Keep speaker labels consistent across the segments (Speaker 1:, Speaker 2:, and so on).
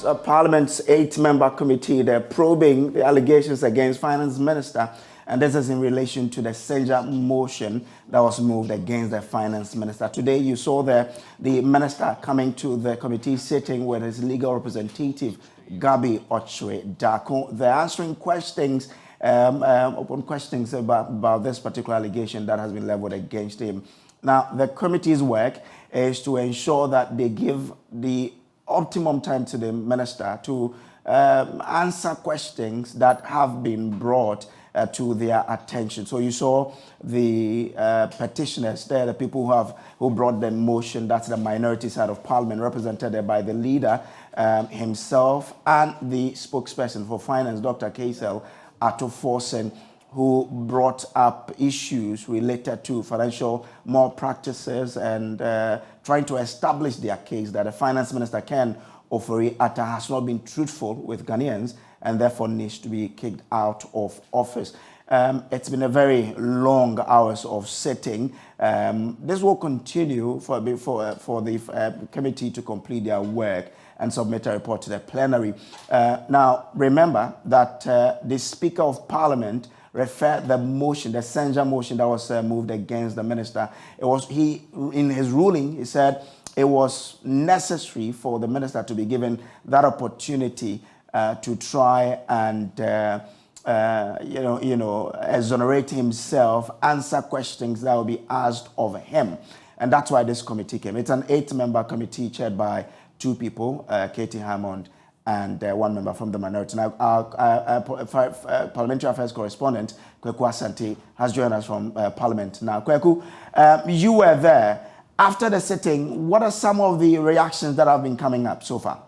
Speaker 1: course, Parliament's 8-member committee, they're probing the allegations against Finance Minister, and this is in relation to the censure motion that was moved against the Finance Minister. Today, you saw the Minister coming to the committee sitting with his legal representative, Gabi Ochre-Dako. They're answering questions, open questions about this particular allegation that has been leveled against him. Now, the committee's work is to ensure that they give the optimum time to the minister to answer questions that have been brought to their attention. So you saw the petitioners there, the people who brought the motion. That's the minority side of Parliament, represented by the leader himself and the spokesperson for finance, Dr. Kaisel Atoforsen, who brought up issues related to financial malpractices and trying to establish their case that the Finance Minister Ken Ofori-Atta has not been truthful with Ghanaians and therefore needs to be kicked out of office. It's been a very long hours of sitting. This will continue for the committee to complete their work and submit a report to the plenary. Now, remember that the Speaker of Parliament referred the motion, the censure motion that was moved against the minister. In his ruling, he said it was necessary for the minister to be given that opportunity to try and exonerate himself, answer questions that will be asked of him, and that's why this committee came. It's an 8-member committee chaired by 2 people, Katie Hammond and 1 member from the minority. Now, our parliamentary affairs correspondent, Kweku Asante, has joined us from Parliament. Now, Kweku, you were there. After the sitting, what are some of the reactions that have been coming up so far?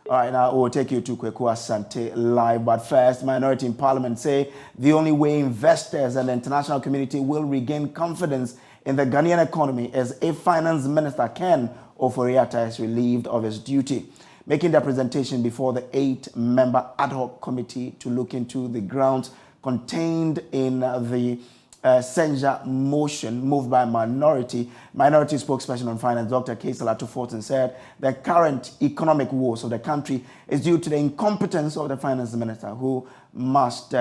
Speaker 1: All right, now we'll take you to Kweku Asante live. But first, minority in Parliament say the only way investors and the international community will regain confidence in the Ghanaian economy is if Finance Minister Ken Ofori-Atta is relieved of his duty. Making their presentation before the 8-member ad hoc committee to look into the grounds contained in the censure motion moved by minority spokesperson on finance, Dr. Kaisel Atoforsen, said the current economic woes of the country is due to the incompetence of the finance minister, who must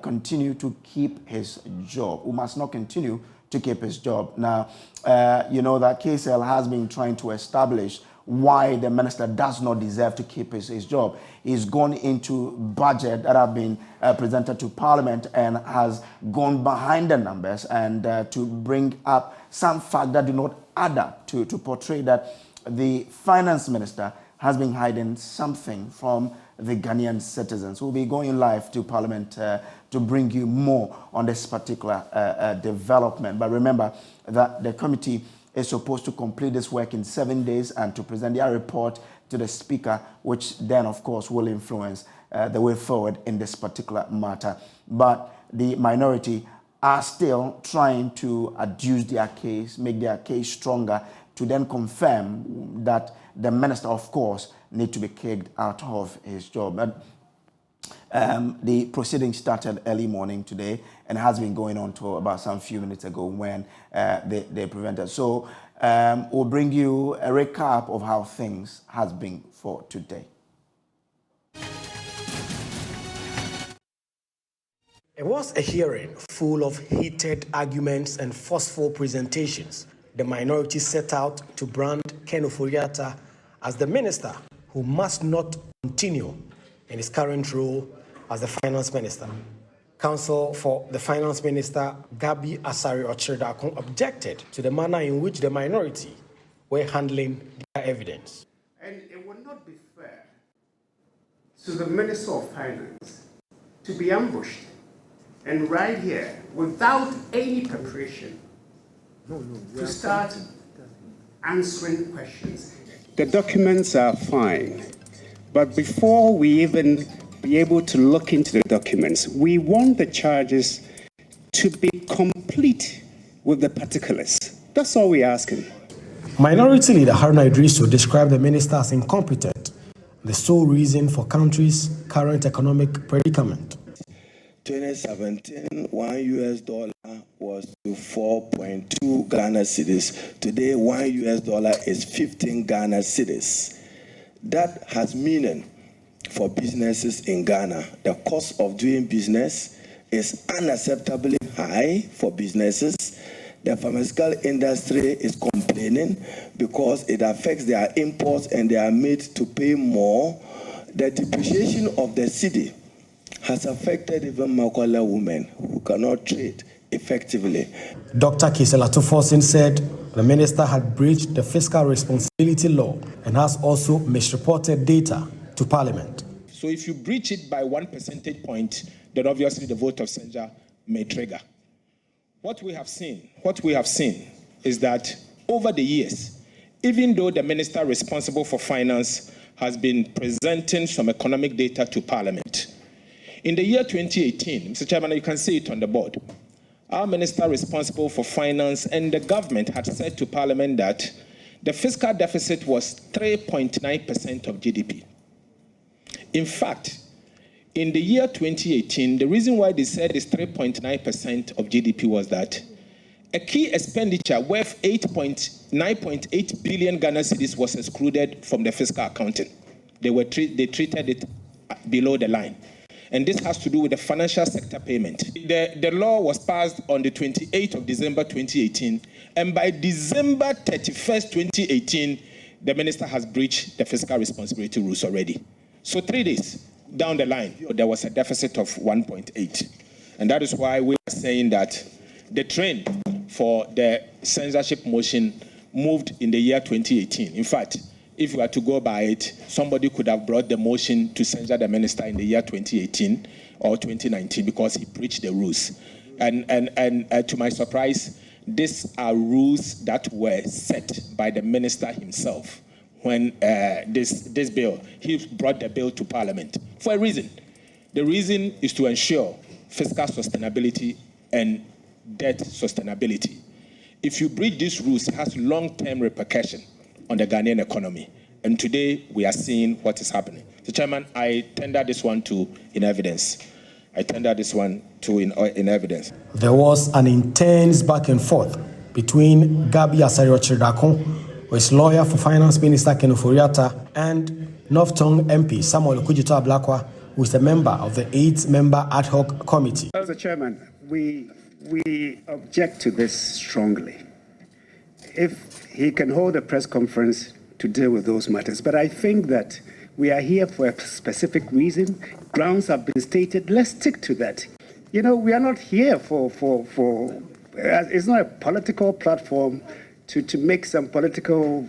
Speaker 1: continue to keep his job, who must not continue to keep his job. Now, you know that Kaisel has been trying to establish why the minister does not deserve to keep his job. He's gone into budget that have been presented to Parliament and has gone behind the numbers and to bring up some facts that do not add up to portray that the finance minister has been hiding something from the Ghanaian citizens. We'll be going live to Parliament to bring you more on this particular development. But remember that the committee is supposed to complete this work in 7 days and to present their report to the Speaker, which then, of course, will influence the way forward in this particular matter. But the minority are still trying to adduce their case, make their case stronger, to then confirm that the minister, of course, need to be kicked out of his job. But the proceedings started early morning today and has been going on to about some few minutes ago when they prevented. So we'll bring you a recap of how things has been for today.
Speaker 2: It was a hearing full of heated arguments and forceful presentations. The minority set out to brand Ken Ofori-Atta as the minister who must not continue in his current role as the finance minister. Counsel for the finance minister, Gabi Ochre-Dako, objected to the manner in which the minority were handling their evidence.
Speaker 3: And it would not be fair to the Minister of Finance to be ambushed and right here, without any preparation, to start answering questions. The documents are fine, but before we even be able to look into the documents, we want the charges to be complete with the particulars. That's all we're asking.
Speaker 2: Minority leader Haruna Idrisu described the minister as incompetent, the sole reason for country's current economic predicament.
Speaker 4: 2017, $1 was to 4.2 Ghana cedis. Today, $1 is 15 Ghana cedis. That has meaning for businesses in Ghana. The cost of doing business is unacceptably high for businesses. The pharmaceutical industry is complaining because it affects their imports and they are made to pay more. The depreciation of the cedi has affected even Makwala women who cannot trade effectively.
Speaker 2: Dr. Kisela Tufosin said the minister had breached the fiscal responsibility law and has also misreported data to Parliament.
Speaker 5: So if you breach it by 1 percentage point, then obviously the vote of censure may trigger. What we have seen is that over the years, even though the minister responsible for finance has been presenting some economic data to Parliament, in the year 2018, Mr. Chairman, you can see it on the board, our minister responsible for finance and the government had said to Parliament that the fiscal deficit was 3.9% of GDP. In fact, in the year 2018, the reason why they said it's 3.9% of GDP was that a key expenditure worth 9.8 billion Ghana cedis was excluded from the fiscal accounting. They treated it below the line. And this has to do with the financial sector payment. The law was passed on the 28th of December 2018, and by December 31st, 2018, the minister has breached the fiscal responsibility rules already. So 3 days down the line, there was a deficit of 1.8. And that is why we are saying that the trend for the censorship motion moved in the year 2018. In fact, if we were to go by it, somebody could have brought the motion to censure the minister in the year 2018 or 2019 because he breached the rules. And to my surprise, these are rules that were set by the minister himself when this bill, he brought the bill to Parliament for a reason. The reason is to ensure fiscal sustainability and debt sustainability. If you breach these rules, it has long-term repercussion on the Ghanaian economy. And today, we are seeing what is happening. So, Chairman, I tender this one in evidence. In evidence.
Speaker 2: There was an intense back and forth between Gabi Asare-Ochiridakun, who is lawyer for Finance Minister Ken Ofori-Atta, and North Tongue MP Samuel Okudzeto Ablakwa, who is a member of the 8-member ad hoc committee.
Speaker 3: Mr. Chairman, we object to this strongly. If he can hold a press conference to deal with those matters, but I think that we are here for a specific reason. Grounds have been stated. Let's stick to that. You know, we are not here for it's not a political platform to make some political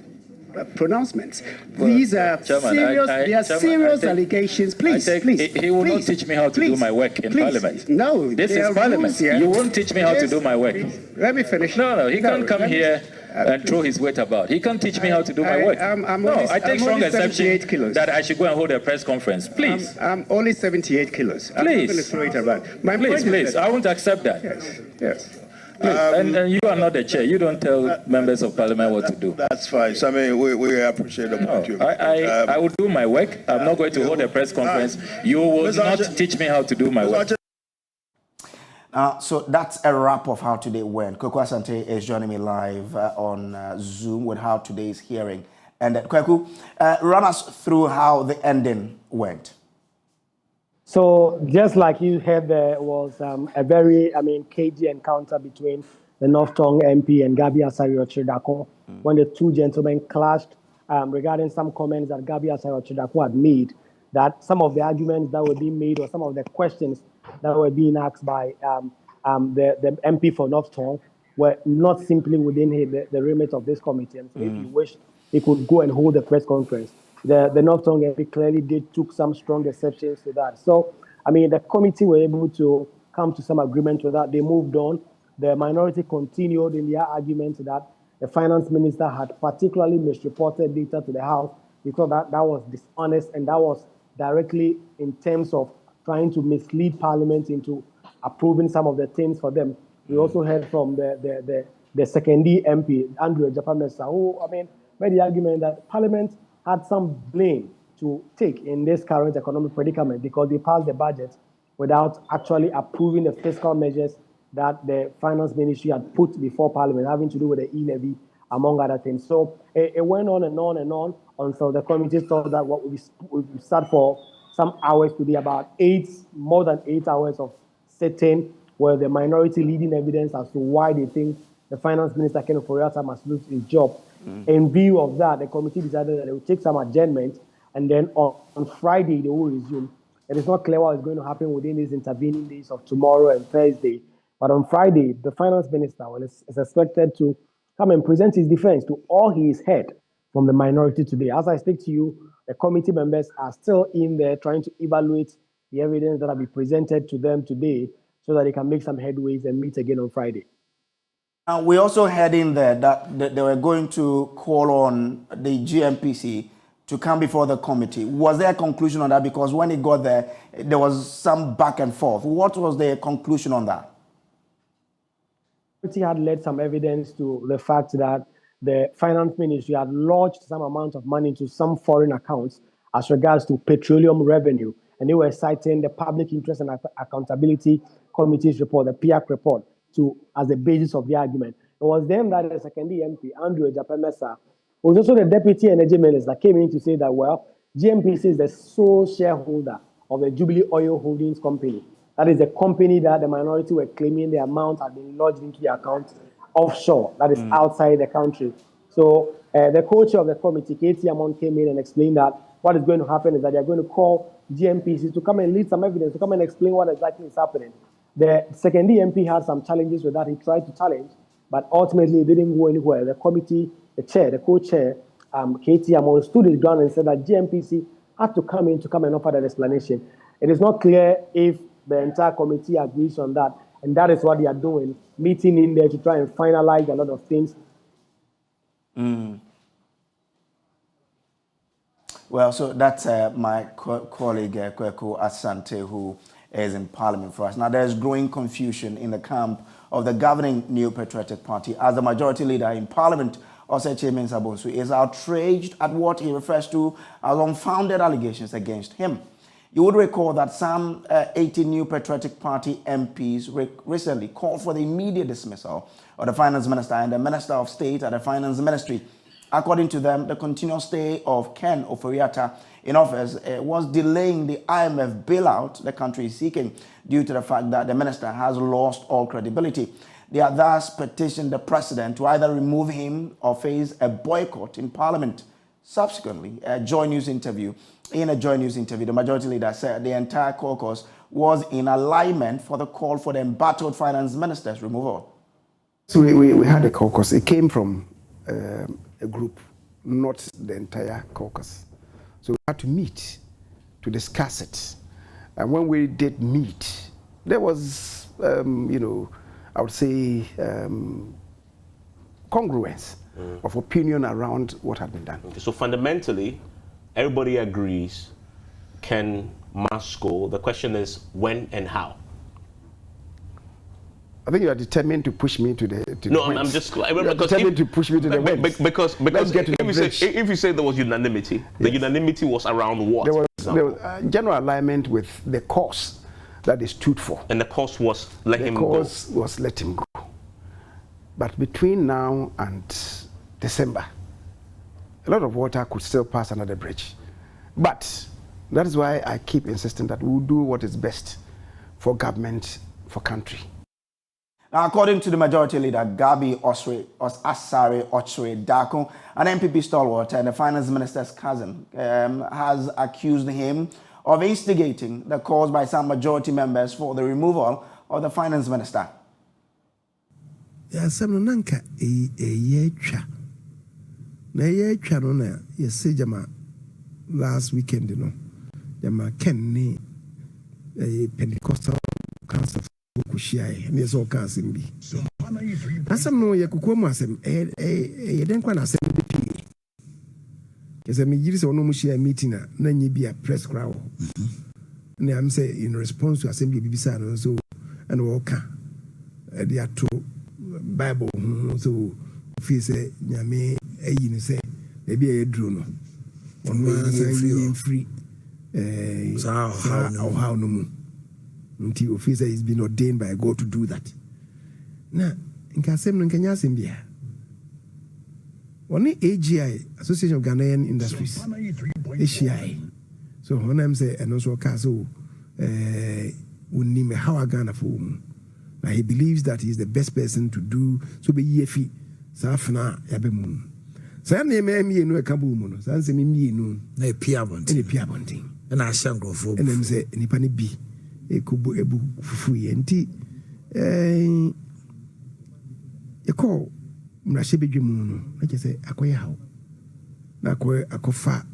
Speaker 3: pronouncements. These are serious allegations. Please.
Speaker 6: He will not teach me how to do my work in Parliament.
Speaker 3: No,
Speaker 6: this is Parliament. You won't teach me how to do my work.
Speaker 3: Let me finish.
Speaker 6: No, he can't come here and throw his weight about. He can't teach me how to do my work. I take strong exception that I should go and hold a press conference. Please.
Speaker 3: I'm only 78 kilos. I'm
Speaker 6: please.
Speaker 3: not going to throw it about.
Speaker 6: Please. I won't accept that.
Speaker 3: Yes.
Speaker 6: And you are not the chair. You don't tell members of Parliament what to do.
Speaker 4: That's fine. So, I mean, we appreciate the point.
Speaker 6: I will do my work. I'm not going to hold a press conference. You will not teach me how to do my work.
Speaker 1: So that's a wrap of how today went. Kweku Asante is joining me live on Zoom with how today's hearing ended. Kweku, run us through how the ending went.
Speaker 7: So just like you heard, there was a very, cagey encounter between the North Tongue MP and Gabi Asare-Ochiridakun when the two gentlemen clashed regarding some comments that Gabi Asare-Ochiridakun had made, that some of the arguments that were being made or some of the questions that were being asked by the MP for North Tongue were not simply within the remit of this committee. And so if he wished, he could go and hold a press conference. The North Tongue MP clearly took some strong exceptions to that. So, the committee were able to come to some agreement with that. They moved on. The minority continued in their argument that the finance minister had particularly misreported data to the House because that was dishonest and that was directly in terms of trying to mislead Parliament into approving some of the things for them. We also heard from the secondary MP, Andrew Ejapamesa, who, made the argument that Parliament had some blame to take in this current economic predicament because they passed the budget without actually approving the fiscal measures that the finance ministry had put before Parliament, having to do with the e-levy among other things. So it went on and on and on until the committee thought that what we sat for some hours today, about more than 8 hours of sitting, where the minority leading evidence as to why they think the finance minister, Ken Ofori-Atta, must lose his job. In view of that, the committee decided that they would take some adjournment, and then on Friday, they will resume. It is not clear what is going to happen within these intervening days of tomorrow and Thursday. But on Friday, the finance minister is expected to come and present his defense to all he has heard from the minority today. As I speak to you, the committee members are still in there trying to evaluate the evidence that will be presented to them today so that they can make some headways and meet again on Friday.
Speaker 1: We also heard in there that they were going to call on the GMPC to come before the committee. Was there a conclusion on that? Because when it got there, there was some back and forth. What was the conclusion on that?
Speaker 7: The committee had led some evidence to the fact that the finance ministry had lodged some amount of money into some foreign accounts as regards to petroleum revenue. And they were citing the Public Interest and Accountability Committee's report, the PIAC report, as the basis of the argument. It was then that the second MP, Andrew Ejapemesa, was also the Deputy Energy Minister, came in to say that, well, GMPC is the sole shareholder of the Jubilee Oil Holdings Company. That is the company that the minority were claiming the amount had been lodged into the account offshore, that is outside the country. So the co-chair of the committee, Ketia Huang, came in and explained that what is going to happen is that they are going to call GMPC to come and lead some evidence, to come and explain what exactly is happening. The second MP had some challenges with that. He tried to challenge, but ultimately it didn't go anywhere. The committee, the chair, the co-chair, Ketia Huang, stood his ground and said that GMPC had to come and offer that explanation. It is not clear if the entire committee agrees on that, and that is what they are doing, meeting in there to try and finalize a lot of things.
Speaker 1: Well, so that's my colleague, Kweku Asante, who is in Parliament for us. Now, there's growing confusion in the camp of the governing New Patriotic Party as the majority leader in Parliament, Oseche Mensah-Bonsu, is outraged at what he refers to as unfounded allegations against him. You would recall that some 18 New Patriotic Party MPs recently called for the immediate dismissal of the Finance Minister and the Minister of State at the Finance Ministry. According to them, the continuous stay of Ken Ofori-Atta in office was delaying the IMF bailout the country is seeking due to the fact that the minister has lost all credibility. They are thus petitioned the president to either remove him or face a boycott in Parliament. Subsequently, in a Joy News interview, the majority leader said the entire caucus was in alignment for the call for the embattled finance minister's removal.
Speaker 8: So we had a caucus. It came from a group, not the entire caucus. So we had to meet to discuss it. And when we did meet, there was, I would say, congruence of opinion around what had been done.
Speaker 9: Okay, so fundamentally, everybody agrees Ken must go. The question is when and how.
Speaker 8: I think you are determined to push me to the.
Speaker 9: No, I'm just
Speaker 8: determined to push me to the wins.
Speaker 9: Because if you say there was unanimity, the unanimity was around what?
Speaker 8: There was general alignment with the cause that they stood for.
Speaker 9: And the cause was let him go.
Speaker 8: The cause was let him go. But between now and December, a lot of water could still pass under the bridge. But that is why I keep insisting that we will do what is best for government, for country.
Speaker 1: Now, according to the majority leader, Gabi Asare Ochre Dako, an MPP stalwart and the finance minister's cousin, has accused him of instigating the cause by some majority members for the removal of the finance minister.
Speaker 8: Last weekend, Jama Kenny, a Pentecostal council. There's all kinds of be. I some know Yakukomasem, a then quan assembly. As a majority or no mushia meeting, then you be a press crowd. And I'm saying in response to assembly, Bibisa, so and Walker, they are two Bible, so if you say, Yame, a say, maybe a drone. On one free, how no more. Until officer is been ordained by God to do that. Now, in Kasem and Kenyasi, One AGI, Association of Ghanaian Industries, AGI. So when I'm saying, and also Kaso, Unime Hawa Ghana for now he believes that he's the best person to do so. Be yefi, Safna Yabemu. San name me no Kabumono, San Semi no,
Speaker 10: a
Speaker 8: Piabonting,
Speaker 10: and I shall go for
Speaker 8: and them say, Nipani B, a Kubu Ebu Fui and tea. You call Mrashibi Jimuno, I just say, Akoya how. Nakwe Akofa,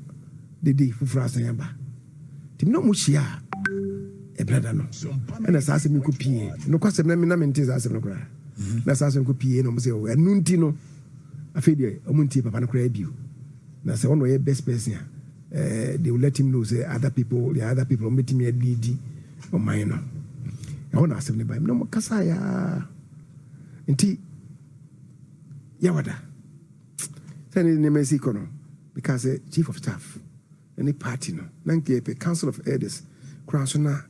Speaker 8: the day for Frasayamba. Timno Mushia. A brother no, and as I say, me could pee. No question, I mean, as no cry. That's as I could pee, no, say, and Nuntino. I feel you, Munti, Papa, crab you. That's the only best person. They will let him know, say, the other people meeting me a lady or minor. I want to ask him, no more Kasaya. And tea, Yawada. Send in the Mexico because chief of staff, any party, no, Nanke, council of elders, Crasona.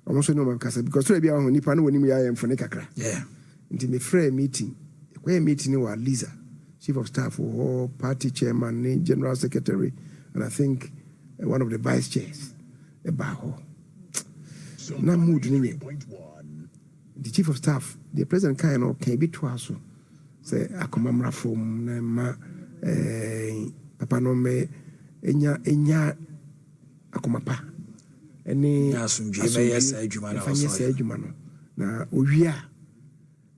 Speaker 8: I want to know my casa because maybe I'm only pan when I am for Nekakra.
Speaker 10: Yeah.
Speaker 8: Into me free meeting. Where meeting was Lisa, chief of staff or party chairman, general secretary, and I think one of the vice chairs. About now mood the chief of staff, the president kind of can be twice. Say akomamra from ma papa no me enya akomapa. Any
Speaker 10: yes,
Speaker 8: now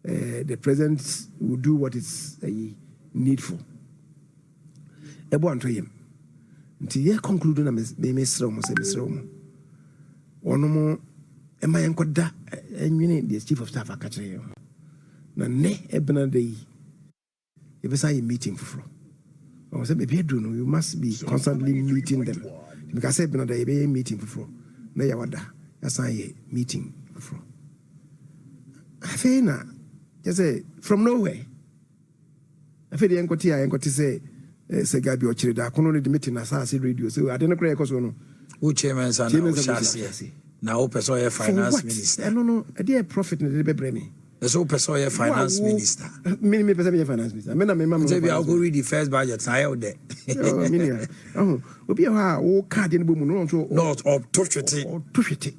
Speaker 8: the president will do what is needful. Everyone to him until you conclude on Miss Romo, say Miss Romo. One more, am I encoda and you the chief of staff? I catch you. Now, ne ebena day. If it's a meeting for I say, maybe you must be constantly meeting them because I've been a meeting for. Na yawada yasan meeting before. I feel na just say from nowhere. I feel the enkoti say Gabi Ochirida kono ne meeting na sa radio so I don't know cause no.
Speaker 10: Who chairman san na Shasi. Na o person finance minister.
Speaker 8: No, I dey profit na dey bebre me.
Speaker 10: So person finance minister.
Speaker 8: Me person finance minister. Me na me mama.
Speaker 10: Say I'll go read the first budget I out there.
Speaker 8: Obi o card in bomu no so
Speaker 10: not of tushiti.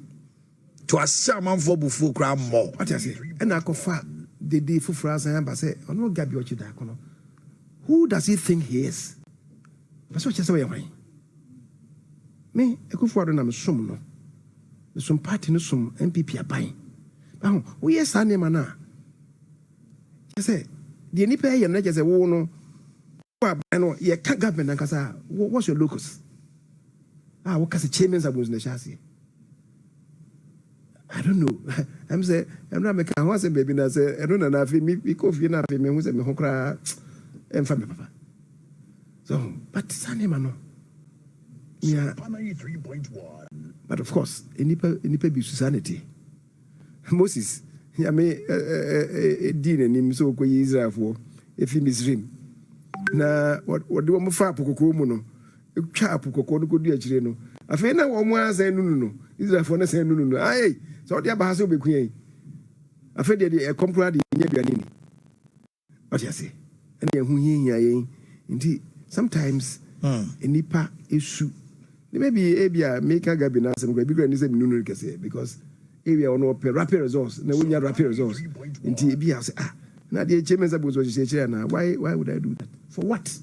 Speaker 10: To a shaman for bufu kra more.
Speaker 8: What I say? And I kofa the day for Frasan ba say ono Gabi Ochida kono. Who does he think he is? That's what you say why. Me ekufuado na me som no. Me som party no som MPP aban. We yes ane mana. I say the nipa here na just say wo no. No, you can't govern and kasa. What's your locus? What kind of chairman's abuse in the chassis? I don't know. I'm saying, I'm not making a baby. I say, I don't know if me coffee na me who say me hokra and family papa. So, but Sunday man, yeah. But of course, any be sanity. Moses, I may dean and him so go Israel for if he misread. Na what do you fa pokoko mu no twa pokoko no kodu akire no afei na wo mu ansa nunu Israelfo na san nunu ai so dia ba ha se obeku yin afei de e compra de nya duane ni what you say and hu yin yin nti sometimes enipa esu maybe ebia make Gabi na sem go bi ni se nunu kese because area ono rapid results na wo nya rapid results nti ebia say now the chairman's why would I do that? For what?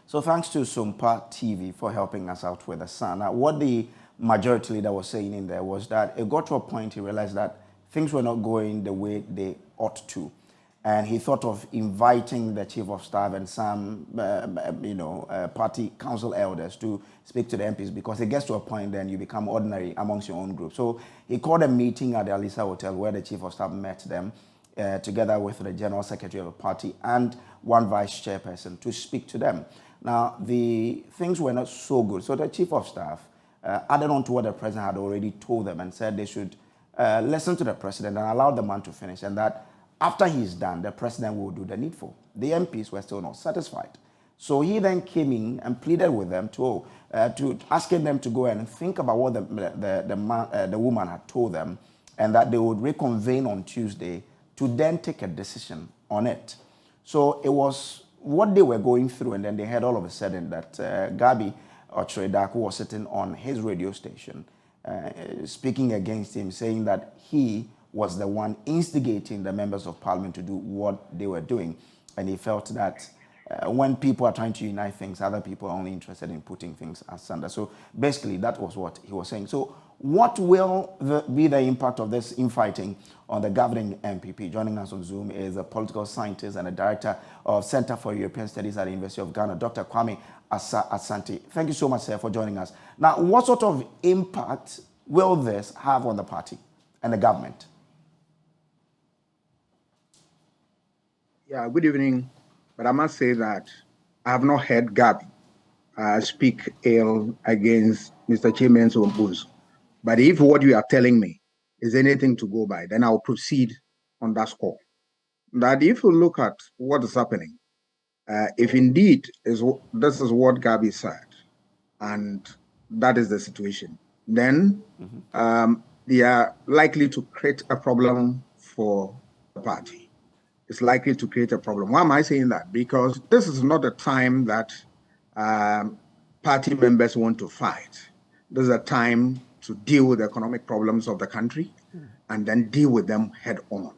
Speaker 1: So thanks to Sumpa TV for helping us out with the sun. Now, what the majority leader was saying in there was that it got to a point he realized that things were not going the way they ought to. And he thought of inviting the chief of staff and some, party council elders to speak to the MPs because it gets to a point then you become ordinary amongst your own group. So he called a meeting at the Alisa Hotel where the chief of staff met them. Together with the general secretary of the party and one vice chairperson to speak to them. Now, the things were not so good. So the chief of staff added on to what the president had already told them and said they should listen to the president and allow the man to finish, and that after he's done, the president will do the needful. The MPs were still not satisfied. So he then came in and pleaded with them to asking them to go and think about what the woman had told them, and that they would reconvene on Tuesday to then take a decision on it. So it was what they were going through, and then they heard all of a sudden that Gabi Otredaku was sitting on his radio station speaking against him, saying that he was the one instigating the members of parliament to do what they were doing. And he felt that when people are trying to unite things, other people are only interested in putting things asunder. So basically, that was what he was saying. So what will be the impact of this infighting on the governing MPP? Joining us on Zoom is a political scientist and a director of Center for European Studies at the University of Ghana, Dr. Kwame Asante. Thank you so much, sir, for joining us. Now, what sort of impact will this have on the party and the government?
Speaker 11: Yeah, good evening. But I must say that I have not heard Gabi speak ill against Mr. Chimenez Ombuzo. But if what you are telling me is anything to go by, then I'll proceed on that score. That if you look at what is happening, if indeed this is what Gabi said, and that is the situation, then they are likely to create a problem for the party. It's likely to create a problem. Why am I saying that? Because this is not a time that party members want to fight. This is a time to deal with the economic problems of the country and then deal with them head on.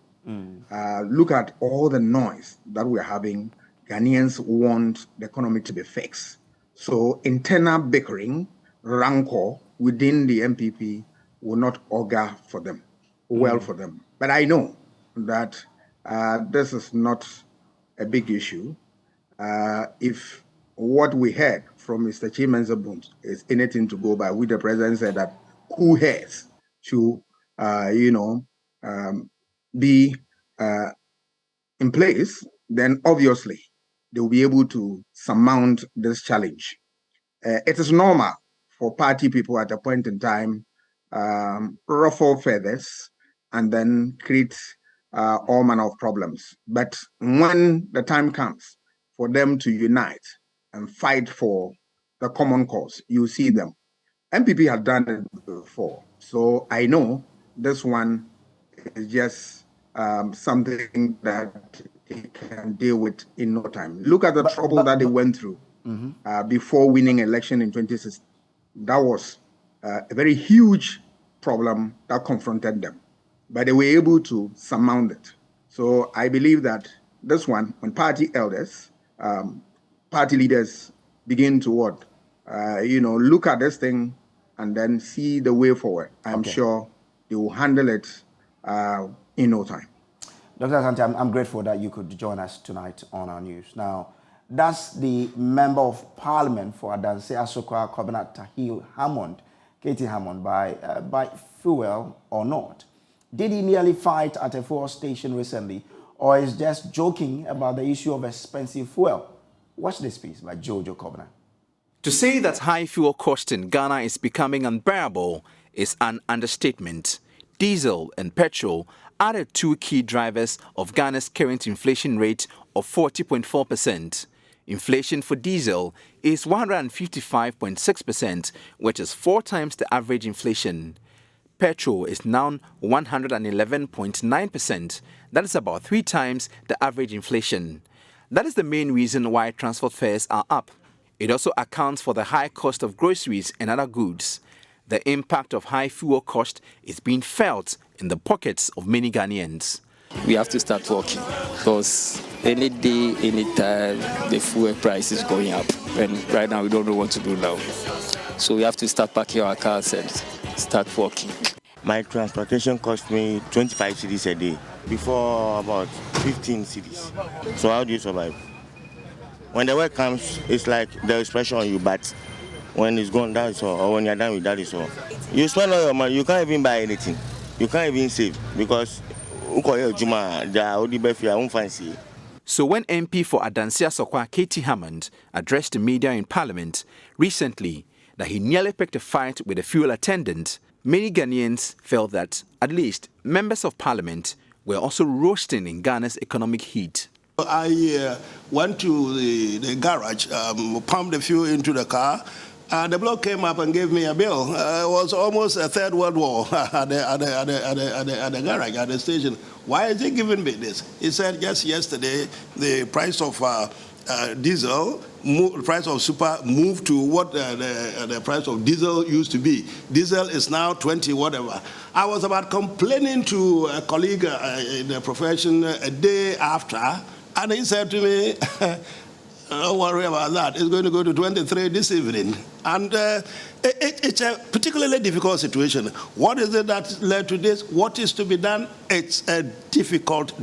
Speaker 11: Look at all the noise that we're having. Ghanaians want the economy to be fixed. So internal bickering, rancor within the MPP will not augur for them, well for them. But I know that this is not a big issue. If what we heard from Mr. Chimenez Ombuzo is anything to go by, with the president said that who has to, be in place, then obviously they will be able to surmount this challenge. It is normal for party people at a point in time ruffle feathers and then create all manner of problems. But when the time comes for them to unite and fight for the common cause, you see them. MPP had done it before. So I know this one is just something that it can deal with in no time. Look at the trouble that they went through before winning election in 2016. That was a very huge problem that confronted them, but they were able to surmount it. So I believe that this one, when party elders, party leaders begin to look at this thing and then see the way forward, I'm sure they will handle it in no time.
Speaker 1: Dr. Asante, I'm grateful that you could join us tonight on our news. Now, does the Member of Parliament for Adanse Asokwa Kobina Tahil Hammond, Katie Hammond, buy fuel or not? Did he merely fight at a fuel station recently, or is just joking about the issue of expensive fuel? Watch this piece by Jojo Kobina.
Speaker 12: To say that high fuel cost in Ghana is becoming unbearable is an understatement. Diesel and petrol are the two key drivers of Ghana's current inflation rate of 40.4%. Inflation for diesel is 155.6%, which is 4 times the average inflation. Petrol is now 111.9%. That is about 3 times the average inflation. That is the main reason why transport fares are up. It also accounts for the high cost of groceries and other goods. The impact of high fuel cost is being felt in the pockets of many Ghanaians.
Speaker 13: We have to start working because any day, any time, the fuel price is going up. And right now, we don't know what to do now. So we have to start packing our cars and start working.
Speaker 14: My transportation cost me 25 cedis a day. Before, about 15 cedis. So how do you survive? When the work comes, it's like there is pressure on you, but when it's gone, that is all. Or when you're done with that, is all. You spend all your money, you can't even buy anything. You can't even save because
Speaker 12: so when MP for Adanse Asokwa Katie Hammond addressed the media in Parliament recently that he nearly picked a fight with a fuel attendant, many Ghanaians felt that at least members of Parliament were also roasting in Ghana's economic heat.
Speaker 10: I went to the garage, pumped the fuel into the car. The bloke came up and gave me a bill. It was almost a third world war at the garage, at the station. Why is he giving me this? He said just yesterday the price of diesel, the price of super moved to what the price of diesel used to be. Diesel is now 20 whatever. I was about complaining to a colleague in the profession a day after, and he said to me, don't worry about that. It's going to go to 23 this evening. And it's a particularly difficult situation. What is it that led to this? What is to be done? It's a difficult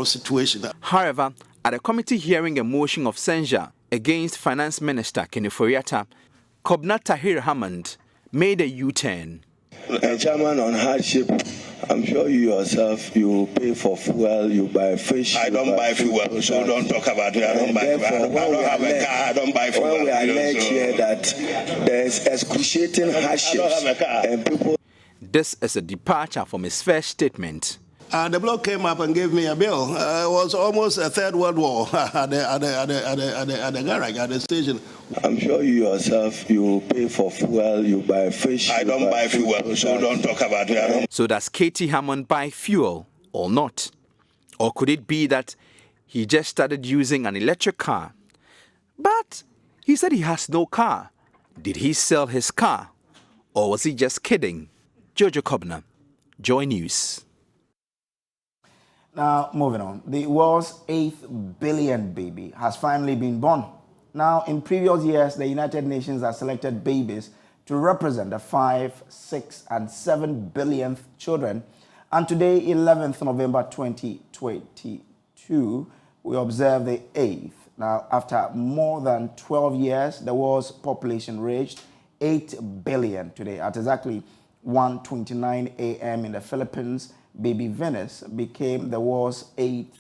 Speaker 10: situation.
Speaker 12: However, at a committee hearing a motion of censure against Finance Minister Kenyasi, Kobna Tahir Hammond made a U-turn.
Speaker 4: Chairman, on hardship, I'm sure you yourself, you pay for fuel, you buy fish.
Speaker 10: I don't buy fuel, so don't talk about it. I don't buy fuel. I don't have a car, I don't buy fuel.
Speaker 4: When we allege here that there is excruciating hardships and people...
Speaker 12: This is a departure from his first statement.
Speaker 10: The bloke came up and gave me a bill. It was almost a third world war at the garage, at the station.
Speaker 4: I'm sure you yourself, you pay for fuel, you buy fish.
Speaker 10: I don't buy fuel, so don't talk about it.
Speaker 12: So does KT Hammond buy fuel or not? Or could it be that he just started using an electric car? But he said he has no car. Did he sell his car? Or was he just kidding? Jojo Kobna, Joy News.
Speaker 1: Now, moving on. The world's 8th billion baby has finally been born. Now, in previous years, the United Nations has selected babies to represent the 5, 6, and 7 billionth children. And today, 11th November 2022, we observe the 8th. Now, after more than 12 years, the world's population reached 8 billion today. At exactly 1:29 a.m. in the Philippines, baby Venus became the world's 8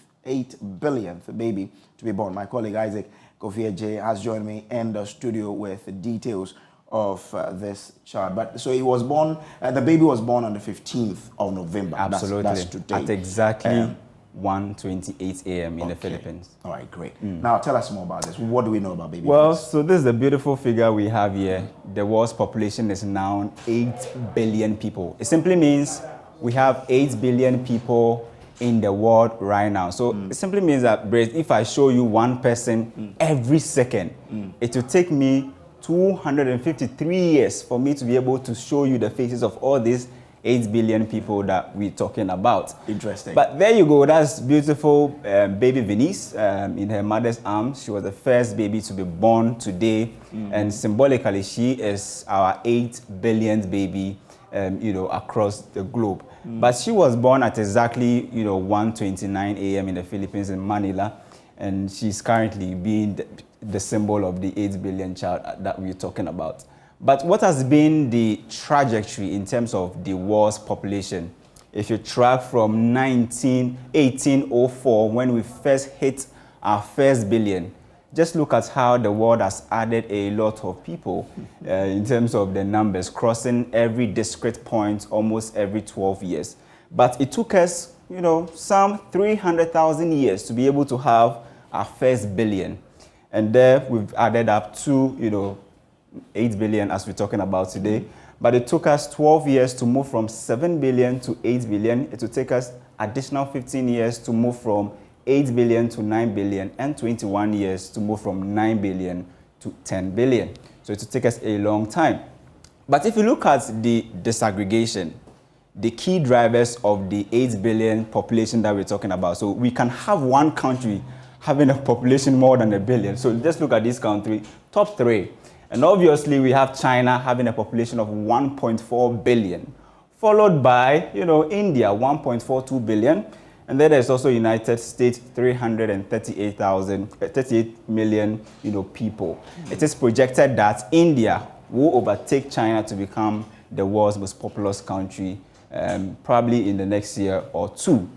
Speaker 1: billionth baby to be born. My colleague Isaac Kofi J has joined me in the studio with the details of this child. But so he was born, the baby was born on the 15th of November.
Speaker 15: Absolutely.
Speaker 1: That's today.
Speaker 15: At exactly 1:28 a.m. in the Philippines.
Speaker 1: All right, great. Now tell us more about this. What do we know about baby
Speaker 15: Well,
Speaker 1: Venus?
Speaker 15: so this is the beautiful figure we have here. The world's population is now 8 billion people. It simply means we have 8 billion people in the world right now. So it simply means that, if I show you one person every second, it will take me 253 years for me to be able to show you the faces of all these 8 billion people that we're talking about.
Speaker 1: Interesting.
Speaker 15: But there you go. That's beautiful baby Venus in her mother's arms. She was the first baby to be born today. And symbolically, she is our 8 billionth baby across the globe. But she was born at exactly, 1:29 a.m. in the Philippines in Manila, and she's currently being the symbol of the 8 billion child that we're talking about. But what has been the trajectory in terms of the world's population? If you track from 1804, when we first hit our first billion, just look at how the world has added a lot of people in terms of the numbers, crossing every discrete point almost every 12 years. But it took us, some 300,000 years to be able to have our first billion. And there we've added up to, 8 billion as we're talking about today. But it took us 12 years to move from 7 billion to 8 billion. It will take us additional 15 years to move from 8 billion to 9 billion, and 21 years to move from 9 billion to 10 billion. So it will take us a long time. But if you look at the disaggregation, the key drivers of the 8 billion population that we're talking about, so we can have one country having a population more than a billion. So just look at this country, top 3. And obviously we have China having a population of 1.4 billion, followed by, India, 1.42 billion. And then there's also United States, 38 million, people. It is projected that India will overtake China to become the world's most populous country, probably in the next year or two.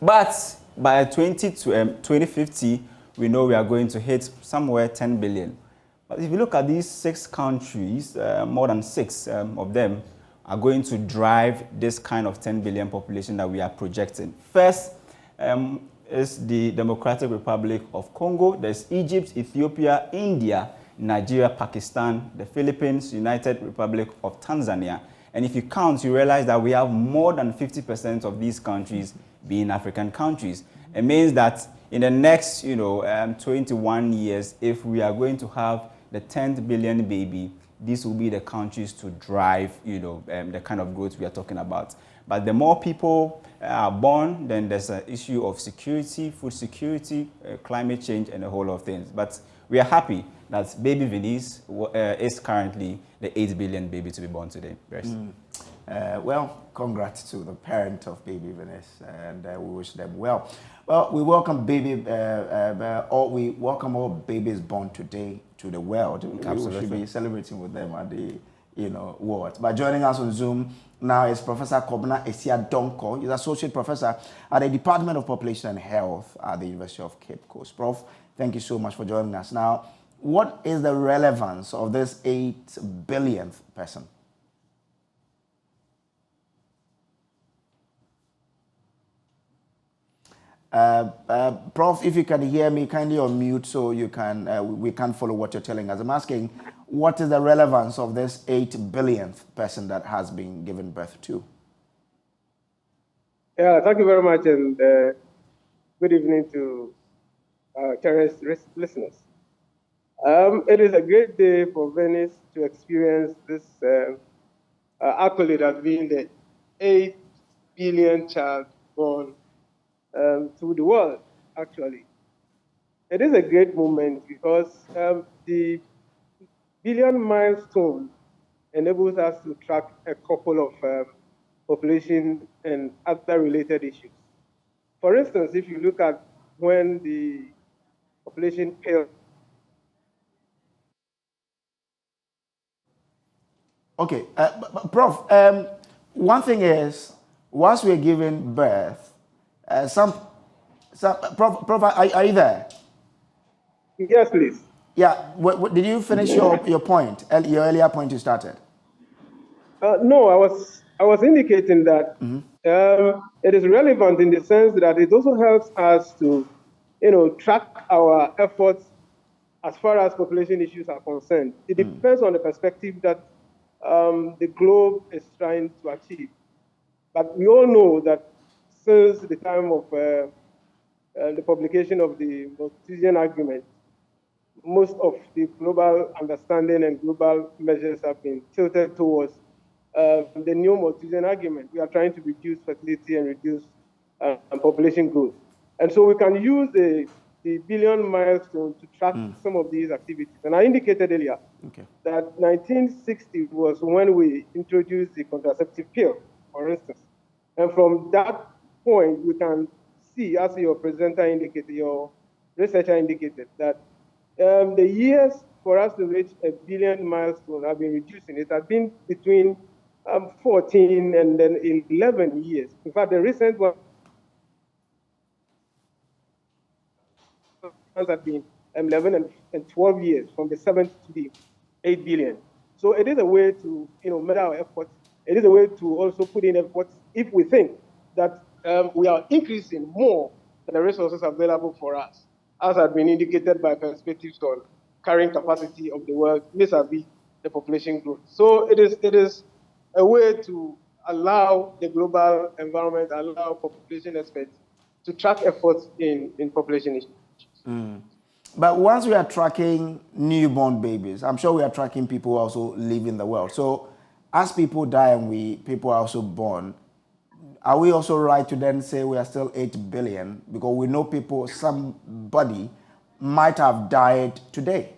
Speaker 15: But by 2050, we know we are going to hit somewhere 10 billion. But if you look at these 6 countries, more than 6 of them are going to drive this kind of 10 billion population that we are projecting. First is the Democratic Republic of Congo. There's Egypt, Ethiopia, India, Nigeria, Pakistan, the Philippines, United Republic of Tanzania. And if you count, you realize that we have more than 50% of these countries being African countries. It means that in the next, 21 years, if we are going to have the 10th billion baby, these will be the countries to drive, the kind of growth we are talking about. But the more people are born, then there's an issue of security, food security, climate change, and a whole lot of things. But we are happy that baby Venice is currently the 8 billion baby to be born today.
Speaker 1: Well, congrats to the parent of baby Venice, and we wish them well. Well, we welcome we welcome all babies born today to the world. Absolutely. We should be celebrating with them at the world. But joining us on Zoom now is Professor Kobna Esia Donko. He's associate professor at the Department of Population and Health at the University of Cape Coast. Prof, thank you so much for joining us. Now, what is the relevance of this 8 billionth person? Prof, if you can hear me, kindly unmute so you can we can follow what you're telling us. I'm asking, what is the relevance of this 8 billionth person that has been given birth to?
Speaker 16: Yeah, thank you very much, and good evening to cherished listeners. It is a great day for Venice to experience this accolade as being the 8 billion child born to the world, actually. It is a great moment because the billion milestone enables us to track a couple of population and other related issues. For instance, if you look at when the population failed.
Speaker 1: Okay, Prof, one thing is, once we're giving birth, Prof, are you there?
Speaker 16: Yes, please.
Speaker 1: Yeah, did you finish your point, your earlier point you started?
Speaker 16: No, I was indicating that it is relevant in the sense that it also helps us to, track our efforts as far as population issues are concerned. It depends on the perspective that the globe is trying to achieve. But we all know that since the time of the publication of the Malthusian argument, most of the global understanding and global measures have been tilted towards the new Malthusian argument. We are trying to reduce fertility and reduce population growth. And so we can use the billion milestone to track some of these activities. And I indicated earlier that 1960 was when we introduced the contraceptive pill, for instance. And from that point, we can see, as your presenter indicated, your researcher indicated, that the years for us to reach a billion milestone have been reducing. It has been between 14 and then 11 years. In fact, the recent one have been 11 and 12 years, from the 7th to the 8 billion. So it is a way to measure our efforts. It is a way to also put in efforts if we think that we are increasing more than the resources available for us, as has been indicated by perspectives on carrying capacity of the world vis-a-vis the population growth. So it is a way to allow the global environment, allow population experts to track efforts in population issues.
Speaker 1: But once we are tracking newborn babies, I'm sure we are tracking people who also live in the world. So as people die and people are also born, are we also right to then say we are still 8 billion? Because we know somebody might have died today.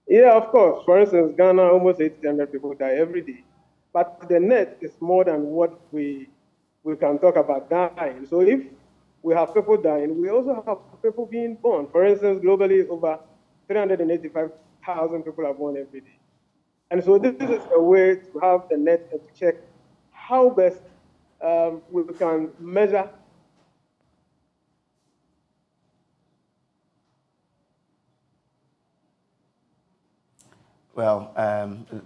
Speaker 16: Yeah, of course. For instance, Ghana, almost 800 people die every day. But the net is more than what we can talk about dying. So if we have people dying, we also have people being born. For instance, globally, over 385,000 people are born every day. And so this is a way to have the net and to check how best we can measure.
Speaker 1: Well,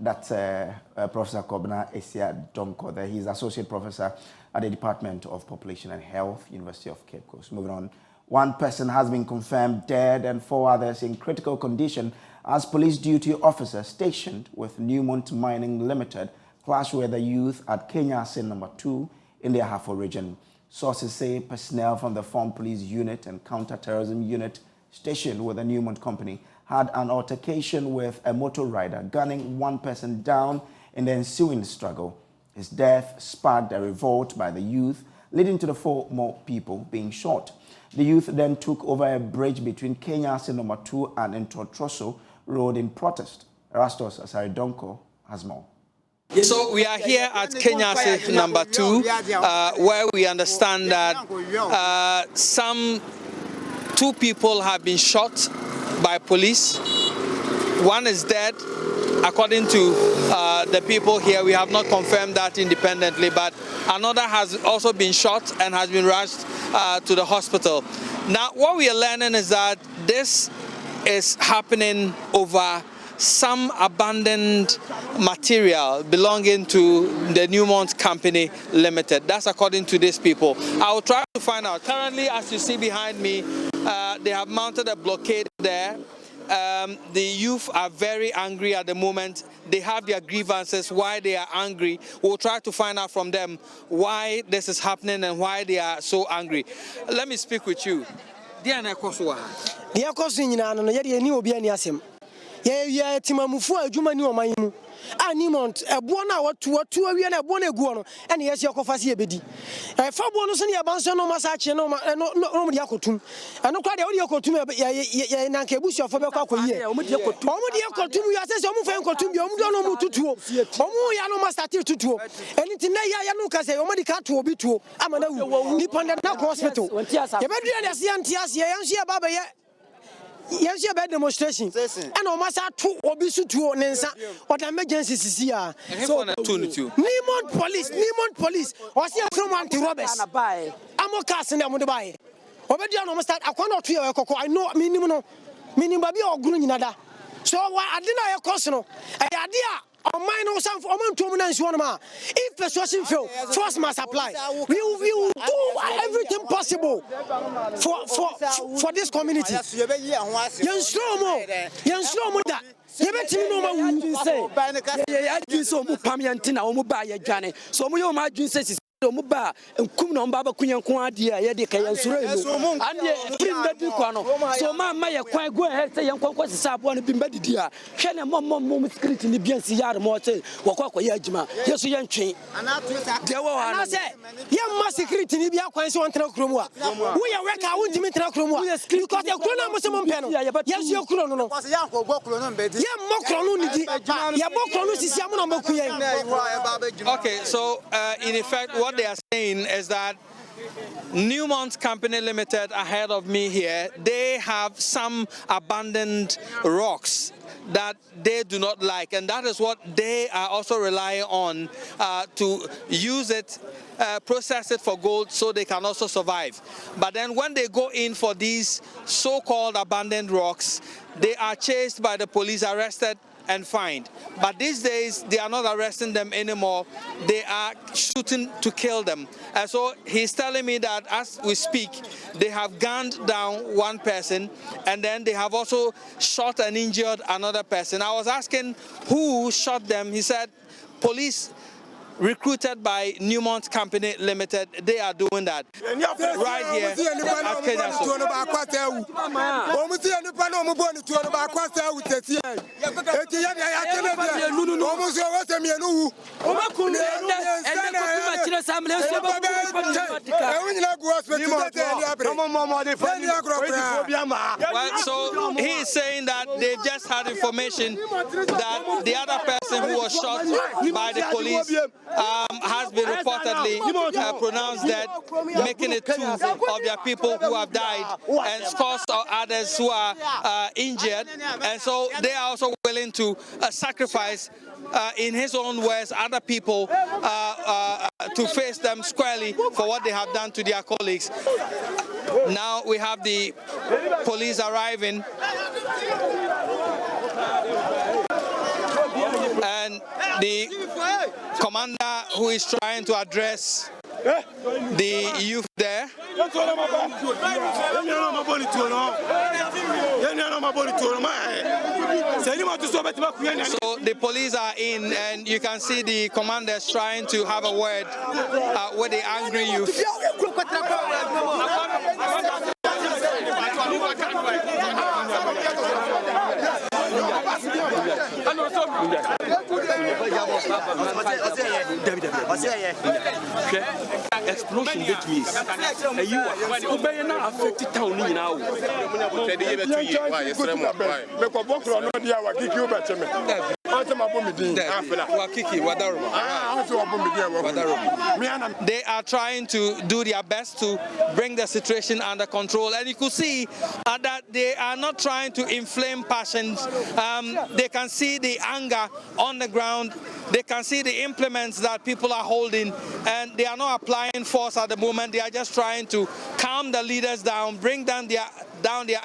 Speaker 1: that's Professor Kobna Esia Donko there. He's associate professor at the Department of Population and Health, University of Cape Coast. Moving on, one person has been confirmed dead and 4 others in critical condition as police duty officers stationed with Newmont Mining Limited clash with the youth at Kenyasi number 2 in the Ahafo region. Sources say personnel from the Form Police Unit and Counter-Terrorism Unit stationed with the Newmont Company had an altercation with a motor rider, gunning one person down in the ensuing struggle. His death sparked a revolt by the youth, leading to the 4 more people being shot. The youth then took over a bridge between Kenyasi No. 2 and Ntotroso Road in protest. Erastus Asaridonko has more.
Speaker 17: So we are here at Kenyasi No. 2, where we understand that some 2 people have been shot by police. One is dead, according to the people here. We have not confirmed that independently, but another has also been shot and has been rushed to the hospital. Now, what we are learning is that this is happening over some abandoned material belonging to the Newmont Company Limited. That's according to these people. I will try to find out. Currently, as you see behind me, they have mounted a blockade there. The youth are very angry at the moment. They have their grievances, why they are angry. We'll try to find out from them why this is happening and why they are so angry. Let me speak with you.
Speaker 18: Yeah, Timamufu, Jumani or Maimu. Animont, a buona, what to a guano, and yes, your coffee bedi. A far bonus in your banson or massage, no Yakotum. And no quite audio cotum, Nankebush of Fabaka here. Omodia cotum, you assess your move and cotum, you don't to two. Omo Yano must attend to two. Anything Yanuka say, Omadi cat to be two. I'm a Nippon hospital. Yes, Baba. Yes, you bad demonstration. And almost 2 obisu 2 nensa. What emergency is here? So Newmont police. Was here from anti-robbers. I'm a casting them on the buy. Obedian almost start. I cannot hear a cocoa. I know minimum baby or green nada. So I didn't know a cost. Idea. On mine or some for if persuasion fail, force must apply. We will do everything possible for this community. Young slow mo that. You bet me no man say. I do so Pamiantina or Mubaya Johnny. So my own says Muba and Kumno Baba Kunyan dear Yadika and Surrey. And so my quite go ahead say young Conquest Sab one been bedded dear. Shannon Mom secret in the BNC yard mortal, Wakako Yajima, yes, young chain. And I say, young mass secret in the Biaquans on Tracroma. We are working out to meet Tracroma. Yes, because your chrono was some penny. But yes, your chrono was a young Bocron,
Speaker 17: okay, so in effect, what they are saying is that Newmont Company Limited, ahead of me here, they have some abandoned rocks that they do not like, and that is what they are also relying on to use it, process it for gold so they can also survive. But then when they go in for these so-called abandoned rocks, they are chased by the police, arrested and fined. But these days, they are not arresting them anymore. They are shooting to kill them. And so he's telling me that as we speak, they have gunned down one person, and then they have also shot and injured another person. I was asking who shot them. He said, police recruited by Newmont Company Limited. They are doing that right here at Kenyasi. Well, so he is saying that they just had information that the other person who was shot by the police has been reportedly pronounced dead, making it 2 of their people who have died and scores of others who are injured. And so they are also willing to sacrifice, in his own words, other people to face them squarely for what they have done to their colleagues. Now we have the police arriving. And the commander who is trying to address the youth there. the police are in, and you can see the commanders trying to have a word with the angry youth.
Speaker 19: Explosion that means you are not affected town now.
Speaker 17: They are trying to do their best to bring the situation under control, and you could see that they are not trying to inflame passions. They can see the anger on the ground. They can see the implements that people are holding, and they are not applying force at the moment. They are just trying to calm the leaders down, bring down their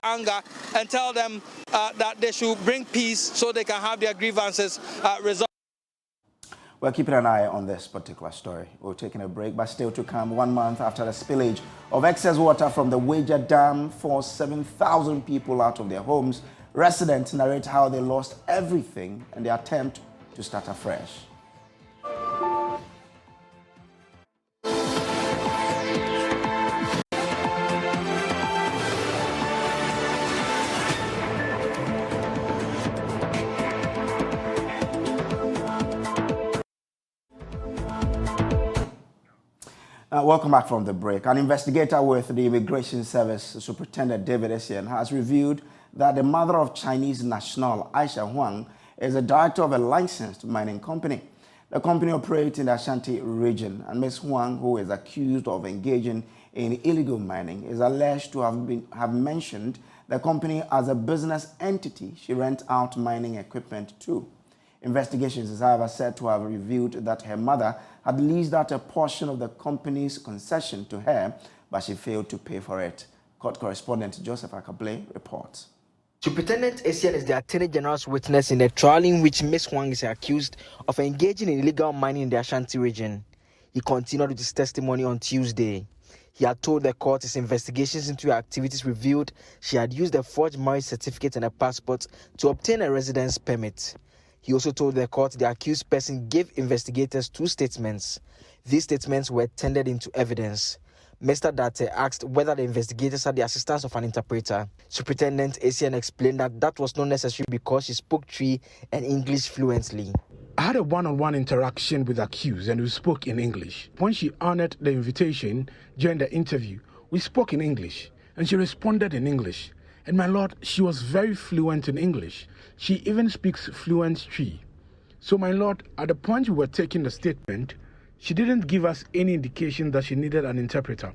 Speaker 17: anger, and tell them that they should bring peace so they can have their grievances resolved.
Speaker 1: We're keeping an eye on this particular story. We're taking a break, but still to come 1 month after the spillage of excess water from the Weija Dam forced 7,000 people out of their homes. Residents narrate how they lost everything in their attempt to start afresh. Welcome back from the break. An investigator with the Immigration Service, Superintendent David Essien, has revealed that the mother of Chinese national Aisha Huang is the director of a licensed mining company. The company operates in the Ashanti region, and Ms. Huang, who is accused of engaging in illegal mining, is alleged to have mentioned the company as a business entity she rents out mining equipment to. Investigations is, however, said to have revealed that her mother had leased out a portion of the company's concession to her, but she failed to pay for it. Court correspondent Joseph Akable reports.
Speaker 20: Superintendent Essien is the Attorney General's witness in a trial in which Ms. Huang is accused of engaging in illegal mining in the Ashanti region. He continued with his testimony on Tuesday. He had told the court his investigations into her activities revealed she had used a forged marriage certificate and a passport to obtain a residence permit. He also told the court the accused person gave investigators 2 statements. These statements were tendered into evidence. Mr. Date asked whether the investigators had the assistance of an interpreter. Superintendent Essien explained that that was not necessary because she spoke Twi and English fluently.
Speaker 21: I had a one-on-one interaction with the accused and we spoke in English. When she honored the invitation during the interview, we spoke in English and she responded in English. And my lord, she was very fluent in English. She even speaks fluent Twi. So my lord, at the point we were taking the statement, she didn't give us any indication that she needed an interpreter.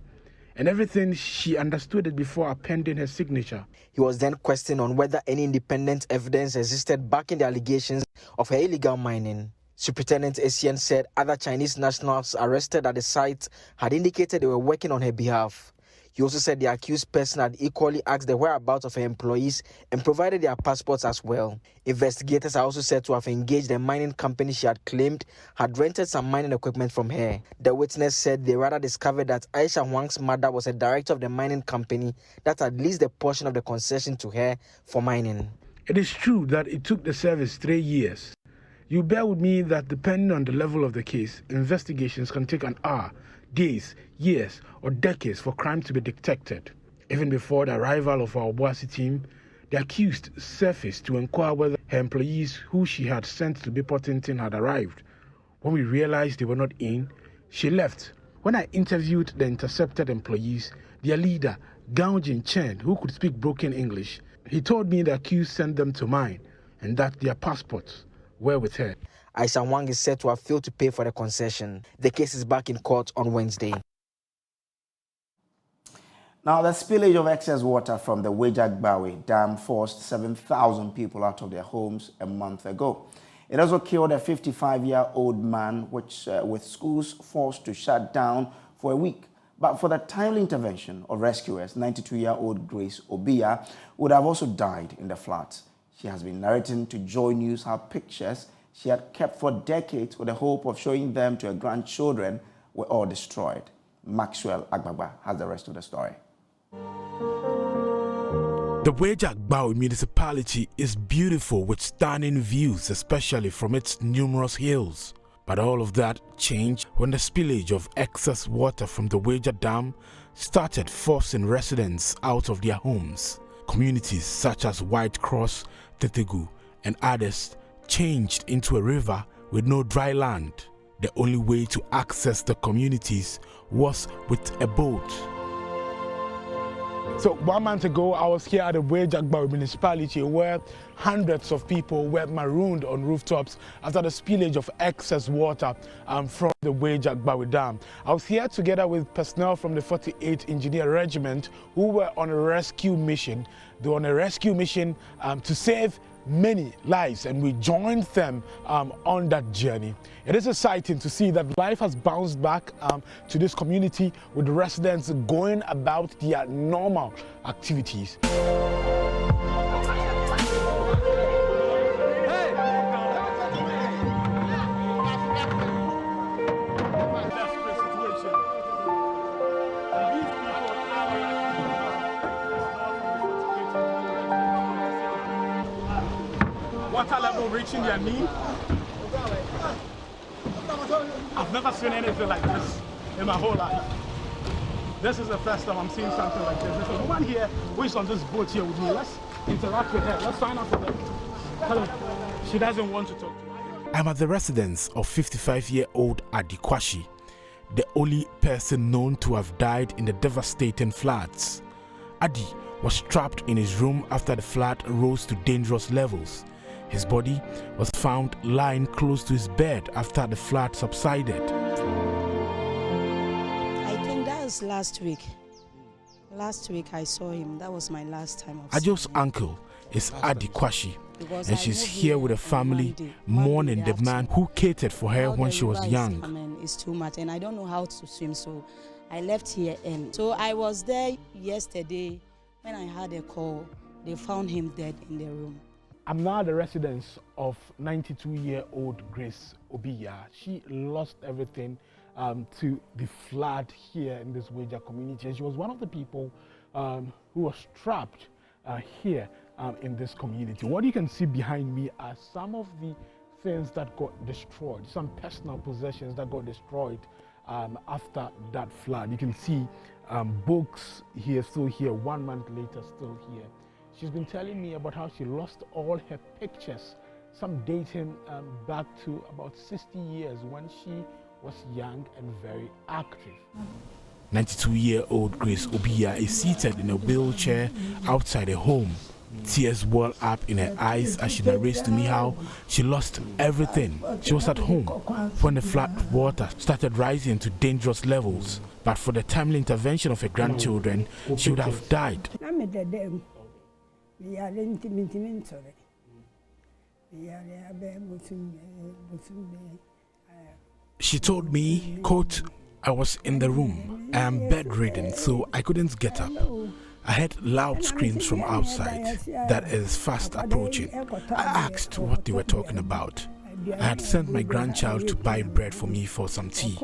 Speaker 21: And everything she understood it before appending her signature.
Speaker 20: He was then questioned on whether any independent evidence existed backing the allegations of her illegal mining. Superintendent Essien said other Chinese nationals arrested at the site had indicated they were working on her behalf. He also said the accused person had equally asked the whereabouts of her employees and provided their passports as well. Investigators are also said to have engaged a mining company she had claimed had rented some mining equipment from her. The witness said they rather discovered that Aisha Huang's mother was a director of the mining company that had leased a portion of the concession to her for mining.
Speaker 21: It is true that it took the service 3 years. You bear with me that depending on the level of the case, investigations can take an hour, days, years, or decades for crime to be detected. Even before the arrival of our Obuasi team, the accused surfaced to inquire whether her employees who she had sent to Bipotintin had arrived. When we realized they were not in, she left. When I interviewed the intercepted employees, their leader, Gao Jin Chen, who could speak broken English, he told me the accused sent them to mine and that their passports were with her.
Speaker 20: Aisha Huang is said to have failed to pay for the concession. The case is back in court on Wednesday.
Speaker 1: Now, the spillage of excess water from the Weija Dam forced 7,000 people out of their homes a month ago. It also killed a 55-year-old man, with schools forced to shut down for a week. But for the timely intervention of rescuers, 92-year-old Grace Obia would have also died in the floods. She has been narrating to Joy News how pictures she had kept for decades with the hope of showing them to her grandchildren were all destroyed. Maxwell Agbagba has the rest of the story.
Speaker 21: The Weija Dam municipality is beautiful with stunning views, especially from its numerous hills. But all of that changed when the spillage of excess water from the Weija Dam started forcing residents out of their homes. Communities such as White Cross, Tetegu, and others changed into a river with no dry land. The only way to access the communities was with a boat. So 1 month ago, I was here at the Weija Dam municipality where hundreds of people were marooned on rooftops after the spillage of excess water from the Weija Dam. I was here together with personnel from the 48th Engineer Regiment who were on a rescue mission. They were on a rescue mission to save many lives, and we joined them on that journey. It is exciting to see that life has bounced back to this community with the residents going about their normal activities. Water level reaching their knee. I've never seen anything like this in my whole life. This is the first time I'm seeing something like this. There's a woman here who is on this boat here with me. Let's interact with her. Let's find out from her. Hello. She doesn't want to talk to me. I'm at the residence of 55-year-old Adi Kwashi, the only person known to have died in the devastating floods. Adi was trapped in his room after the flood rose to dangerous levels. His body was found lying close to his bed after the flood subsided.
Speaker 5: I think that was last week. Last week I saw him. That was my last time.
Speaker 21: Ajo's uncle is Adi Kwashi, and she's here with her family mourning the man who catered for her when she was young.
Speaker 5: It's too much, and I don't know how to swim, so I left here early. So I was there yesterday when I had a call. They found him dead in the room.
Speaker 21: I'm now at the residence of 92-year-old Grace Obiya. She lost everything to the flood here in this Weija community. And she was one of the people who was trapped here in this community. What you can see behind me are some of the things that got destroyed, some personal possessions that got destroyed after that flood. You can see books here, still here, 1 month later, still here. She's been telling me about how she lost all her pictures, some dating back to about 60 years when she was young and very active. 92-year-old Grace Obiya is seated in a wheelchair outside her home. Tears well up in her eyes as she narrates to me how she lost everything. She was at home when the flood water started rising to dangerous levels, but for the timely intervention of her grandchildren, she would have died. She told me, quote, I was in the room. I am bedridden, so I couldn't get up. I heard loud screams from outside that is fast approaching. I asked what they were talking about. I had sent my grandchild to buy bread for me for some tea.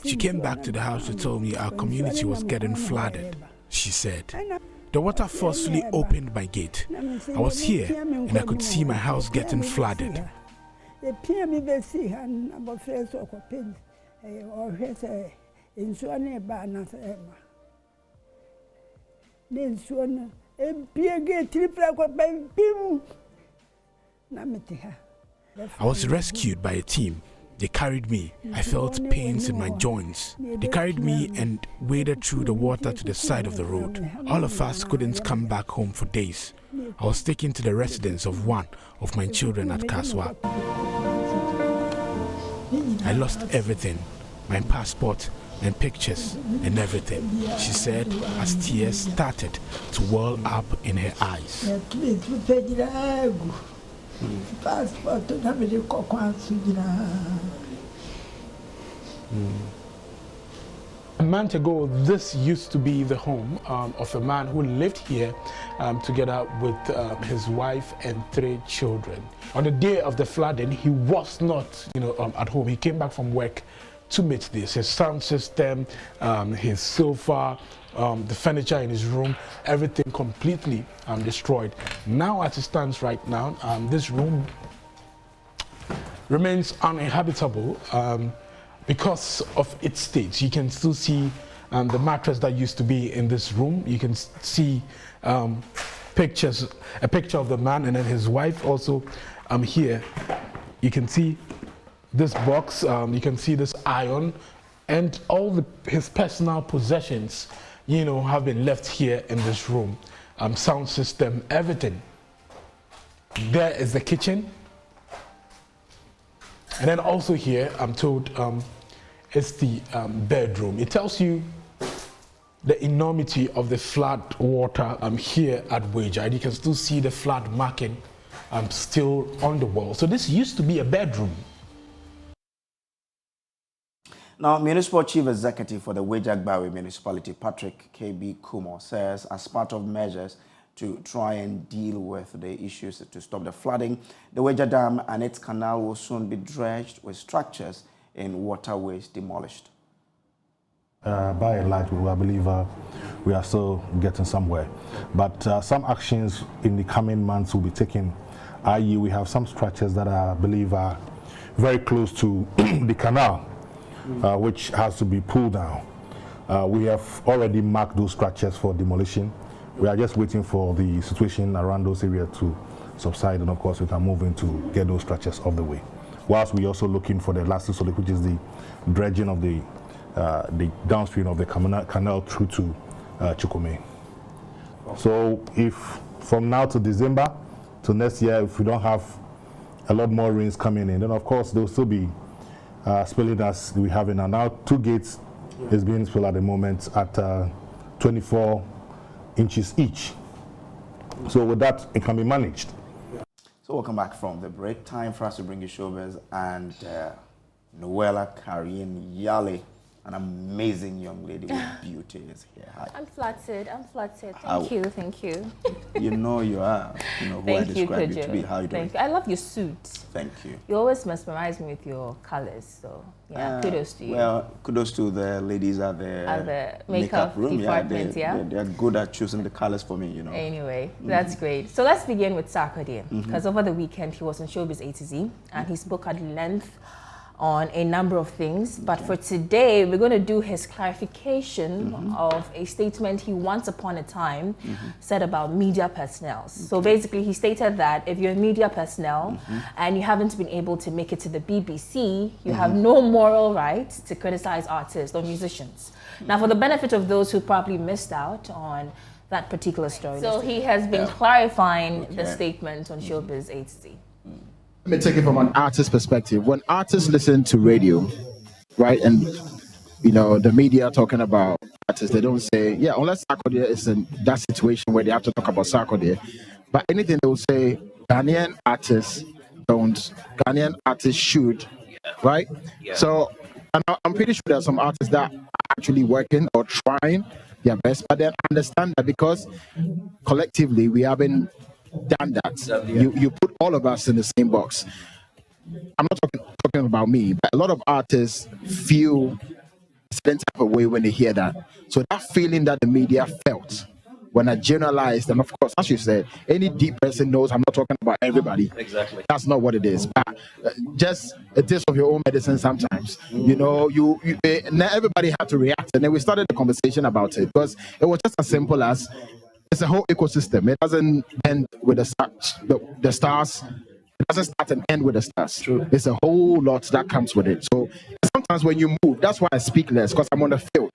Speaker 21: She came back to the house to tell me our community was getting flooded. She said, the water forcefully opened my gate. I was here and I could see my house getting flooded. I was rescued by a team. They carried me. I felt pains in my joints. They carried me and waded through the water to the side of the road. All of us couldn't come back home for days. I was taken to the residence of one of my children at Kaswa. I lost everything, my passport and pictures and everything, she said as tears started to well up in her eyes. A month ago, this used to be the home of a man who lived here together with his wife and 3 children. On the day of the flooding, he was not, at home. He came back from work to meet this. His sound system, his sofa, the furniture in his room, everything completely destroyed. Now, as it stands right now, this room remains uninhabitable because of its state. You can still see the mattress that used to be in this room. You can see a picture of the man and then his wife also here. You can see this box, you can see this iron, and all his personal possessions, you know, have been left here in this room. Sound system, everything. There is the kitchen. And then also here, I'm told, it's the bedroom. It tells you the enormity of the flood water here at Weija. You can still see the flood marking still on the wall. So this used to be a bedroom.
Speaker 1: Now, Municipal Chief Executive for the Weija Dam Municipality, Patrick KB Kumo, says as part of measures to try and deal with the issues to stop the flooding, the Weija Dam and its canal will soon be dredged with structures in waterways demolished.
Speaker 2: By and large, I believe we are still getting somewhere. But some actions in the coming months will be taken, i.e. we have some structures that I believe are very close to the canal, which has to be pulled down. We have already marked those structures for demolition. We are just waiting for the situation around those areas to subside, and of course we can move in to get those structures off the way. Whilst we're also looking for the last solution, which is the dredging of the downstream of the canal through to Chukwume. So if from now to December to next year, if we don't have a lot more rains coming in, then of course there will still be spilling as we have in now. 2 gates is being spilled at the moment at 24 inches each. So with that, it can be managed.
Speaker 1: So welcome back from the break. Time for us to bring you Showbiz and Noella Karine Yale, an amazing young lady with beauty, is here. Hi.
Speaker 22: I'm flattered. Thank you.
Speaker 1: You know you are. You know who I describe you to be. How you doing?
Speaker 22: Thank you. I love your suit.
Speaker 1: Thank you.
Speaker 22: You always mesmerize me with your colors. So yeah, kudos to you.
Speaker 1: Well, kudos to the ladies at the makeup room.
Speaker 22: Department.
Speaker 1: They're good at choosing the colors for me. You know.
Speaker 22: Anyway, that's great. So let's begin with Sarkodie, because over the weekend he was on Showbiz A to Z and he spoke at length on a number of things, but for today we're going to do his clarification of a statement he once upon a time said about media personnel. So basically he stated that if you're media personnel and you haven't been able to make it to the BBC, you have no moral right to criticize artists or musicians. Now, for the benefit of those who probably missed out on that particular story, so he has been clarifying the statement on Showbiz A to Z.
Speaker 23: Let me take it from an artist perspective. When artists listen to radio, right, and you know the media talking about artists, they don't say, yeah, unless Sarkodie is in that situation where they have to talk about Sarkodie. But anything they will say, Ghanaian artists should, right? So and I'm pretty sure there are some artists that are actually working or trying their best, but then understand that because collectively we haven't done that. You put all of us in the same box. I'm not talking about me, but a lot of artists feel a certain type of way when they hear that. So that feeling that the media felt when I generalized, and of course, as you said, any deep person knows I'm not talking about everybody. Exactly. That's not what it is. But just a taste of your own medicine sometimes. You know, not everybody had to react. And then we started the conversation about it because it was just as simple as it's a whole ecosystem. It doesn't end with the stars. It doesn't start and end with the stars. True. It's a whole lot that comes with it. So sometimes when you move, that's why I speak less, because I'm on the field.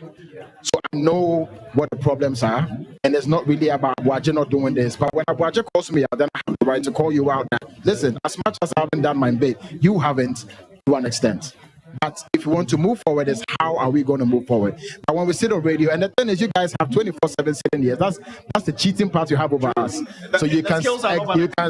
Speaker 23: So I know what the problems are. And it's not really about Weija not doing this. But when Weija calls me out, then I have the right to call you out. Listen, as much as I haven't done my bit, you haven't to an extent. But if you want to move forward, is how are we going to move forward? But when we sit on radio, and the thing is, you guys have 24/7 sitting here. That's the cheating part you have over us. So you can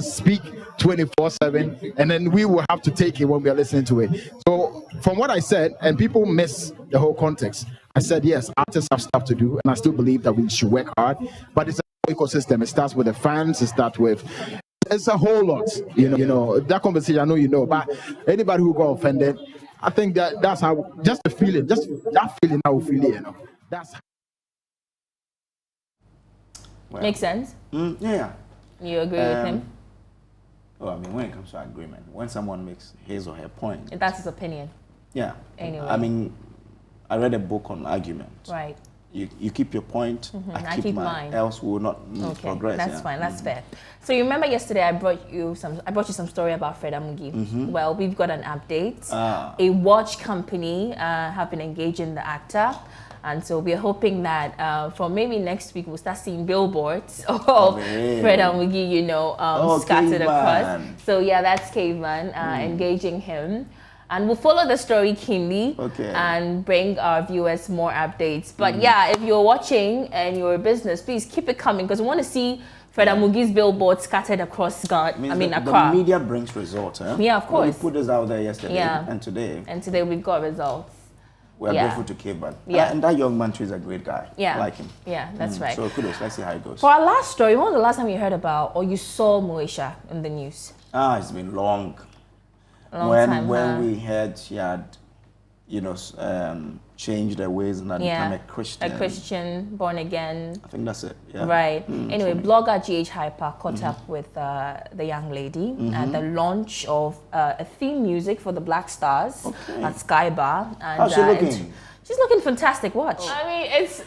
Speaker 23: speak 24/7, and then we will have to take it when we are listening to it. So from what I said, and people miss the whole context, I said yes, artists have stuff to do, and I still believe that we should work hard. But it's an ecosystem. It starts with the fans. It starts with. It's a whole lot. You know that conversation. I know you know, but anybody who got offended. I think that's how, just the feeling, just that feeling, how we feel it, you know. That's
Speaker 22: Makes sense?
Speaker 1: Yeah.
Speaker 22: You agree with him?
Speaker 1: Oh, I mean, when it comes to agreement, when someone makes his or her point.
Speaker 22: That's his opinion.
Speaker 1: Yeah.
Speaker 22: Anyway.
Speaker 1: I mean, I read a book on argument.
Speaker 22: Right.
Speaker 1: You keep your point, I keep mine. Else we will not progress.
Speaker 22: That's fine. That's fair. So you remember yesterday I brought you some story about Fred Amugi. Well, we've got an update. A watch company have been engaging the actor. And so we're hoping that from maybe next week we'll start seeing billboards of Fred Amugi, you know, scattered across. So yeah, that's Caveman engaging him. And we'll follow the story keenly and bring our viewers more updates. But yeah, if you're watching and you're a business, please keep it coming because we want to see Fred Amugi's billboard scattered across Accra.
Speaker 1: The media brings results.
Speaker 22: Yeah, of course.
Speaker 1: We put this out there yesterday and today.
Speaker 22: And today we've got results.
Speaker 1: We're grateful to Caveman. And that young man too is a great guy. I like him.
Speaker 22: Yeah, that's right.
Speaker 1: So kudos, let's see how it goes.
Speaker 22: For our last story, when was the last time you heard about or you saw Weija in the news?
Speaker 1: It's been long. When we heard she had, you know, changed her ways and had become a Christian.
Speaker 22: A Christian, born again.
Speaker 1: I think that's it. Yeah.
Speaker 22: Right. Anyway, blogger GH Hyper caught up with the young lady at the launch of a theme music for the Black Stars at Sky Bar. And,
Speaker 1: how's she looking?
Speaker 22: She's looking fantastic. Watch. I mean, it's.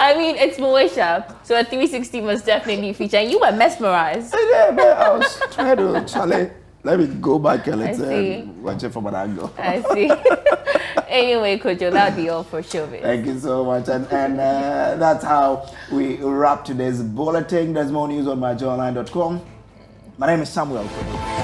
Speaker 22: I mean, it's Weija, so a 360 must definitely feature. And you were mesmerized.
Speaker 1: Yeah, but I was trying to, Charlie, let me go back a little and watch it from an angle.
Speaker 22: I see. Anyway, Kojo, that'll be all for Showbiz.
Speaker 1: Thank you so much. And that's how we wrap today's bulletin. There's more news on myjoyonline.com. My name is Samuel Kojo.